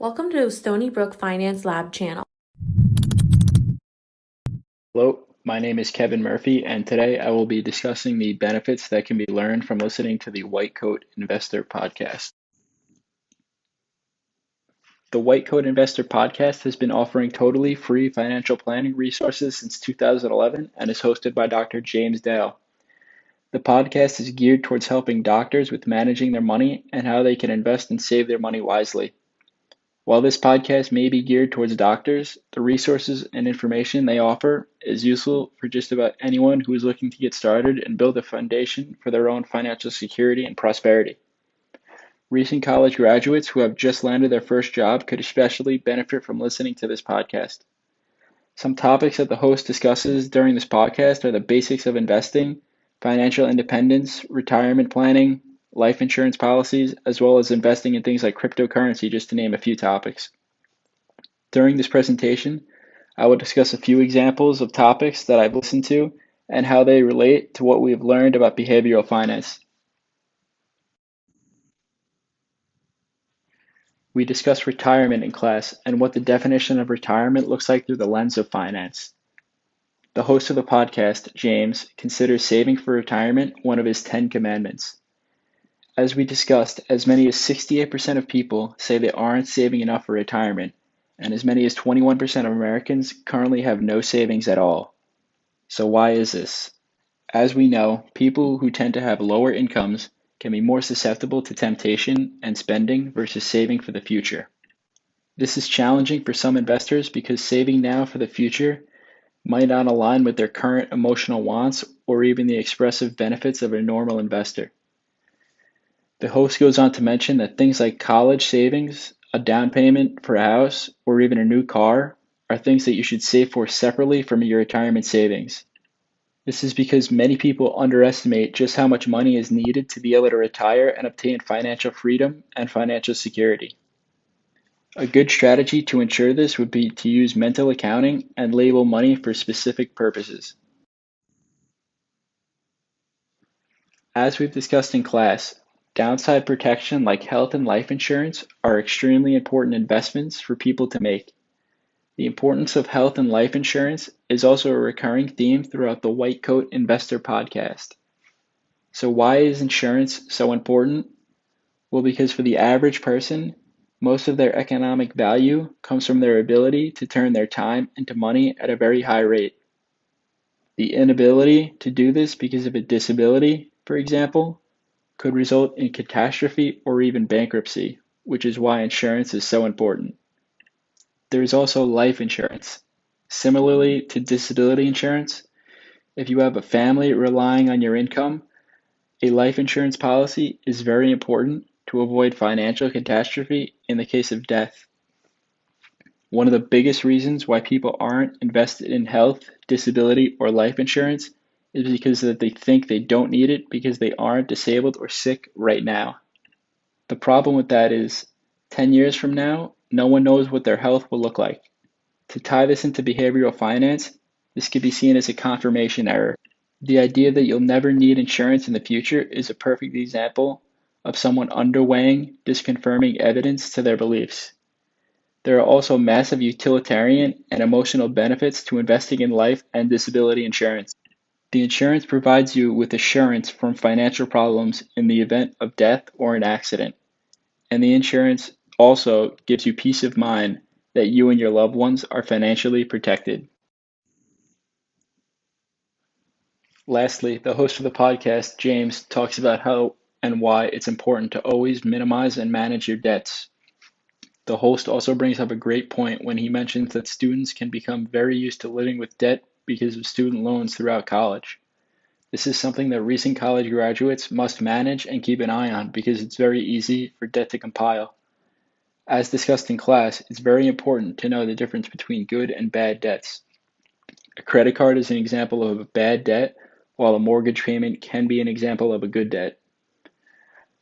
Welcome to Stony Finance Lab channel. Hello, my name is Kevin Murphy, and today I will be discussing the benefits that can be learned from listening to the White Coat Investor podcast. The White Coat Investor podcast has been offering totally free financial planning resources since 2011 and is hosted by Dr. James Dale. The podcast is geared towards helping doctors with managing their money and how they can invest and save their money wisely. While this podcast may be geared towards doctors, the resources and information they offer is useful for just about anyone who is looking to get started and build a foundation for their own financial security and prosperity. Recent college graduates who have just landed their first job could especially benefit from listening to this podcast. Some topics that the host discusses during this podcast are the basics of investing, financial independence, retirement planning, life insurance policies, as well as investing in things like cryptocurrency, just to name a few topics. During this presentation, I will discuss a few examples of topics that I've listened to and how they relate to what we have learned about behavioral finance. We discuss retirement in class and what the definition of retirement looks like through the lens of finance. The host of the podcast, James, considers saving for retirement one of his 10 commandments. As we discussed, as many as 68% of people say they aren't saving enough for retirement, and as many as 21% of Americans currently have no savings at all. So why is this? As we know, people who tend to have lower incomes can be more susceptible to temptation and spending versus saving for the future. This is challenging for some investors because saving now for the future might not align with their current emotional wants or even the expressive benefits of a normal investor. The host goes on to mention that things like college savings, a down payment for a house, or even a new car are things that you should save for separately from your retirement savings. This is because many people underestimate just how much money is needed to be able to retire and obtain financial freedom and financial security. A good strategy to ensure this would be to use mental accounting and label money for specific purposes. As we've discussed in class, downside protection like health and life insurance are extremely important investments for people to make. The importance of health and life insurance is also a recurring theme throughout the White Coat Investor podcast. So why is insurance so important? Well, because for the average person, most of their economic value comes from their ability to turn their time into money at a very high rate. The inability to do this because of a disability, for example, could result in catastrophe or even bankruptcy, which is why insurance is so important. There is also life insurance. Similarly to disability insurance, if you have a family relying on your income, a life insurance policy is very important to avoid financial catastrophe in the case of death. One of the biggest reasons why people aren't invested in health, disability, or life insurance is because that they think they don't need it because they aren't disabled or sick right now. The problem with that is 10 years from now, no one knows what their health will look like. To tie this into behavioral finance, this could be seen as a confirmation error. The idea that you'll never need insurance in the future is a perfect example of someone underweighing, disconfirming evidence to their beliefs. There are also massive utilitarian and emotional benefits to investing in life and disability insurance. The insurance provides you with assurance from financial problems in the event of death or an accident. And the insurance also gives you peace of mind that you and your loved ones are financially protected. Lastly, the host of the podcast, James, talks about how and why it's important to always minimize and manage your debts. The host also brings up a great point when he mentions that students can become very used to living with debt because of student loans throughout college. This is something that recent college graduates must manage and keep an eye on because it's very easy for debt to compile. As discussed in class, it's very important to know the difference between good and bad debts. A credit card is an example of a bad debt, while a mortgage payment can be an example of a good debt.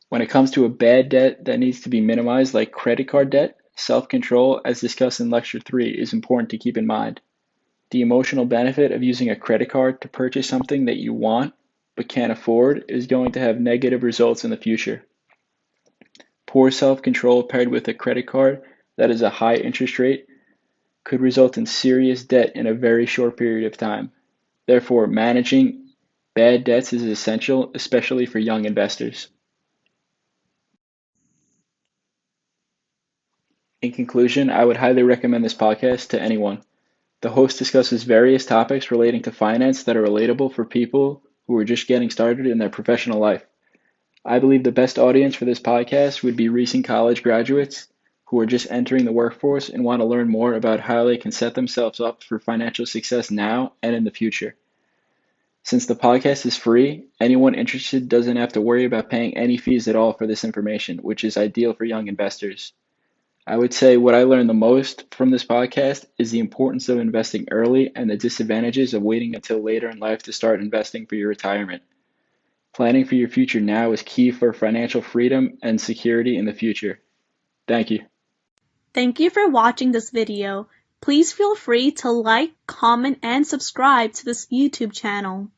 When it comes to a bad debt that needs to be minimized, like credit card debt, self-control, as discussed in Lecture 3, is important to keep in mind. The emotional benefit of using a credit card to purchase something that you want but can't afford is going to have negative results in the future. Poor self-control paired with a credit card that is a high interest rate could result in serious debt in a very short period of time. Therefore, managing bad debts is essential, especially for young investors. In conclusion, I would highly recommend this podcast to anyone. The host discusses various topics relating to finance that are relatable for people who are just getting started in their professional life. I believe the best audience for this podcast would be recent college graduates who are just entering the workforce and want to learn more about how they can set themselves up for financial success now and in the future. Since the podcast is free, anyone interested doesn't have to worry about paying any fees at all for this information, which is ideal for young investors. I would say what I learned the most from this podcast is the importance of investing early and the disadvantages of waiting until later in life to start investing for your retirement. Planning for your future now is key for financial freedom and security in the future. Thank you. Thank you for watching this video. Please feel free to like, comment, and subscribe to this YouTube channel.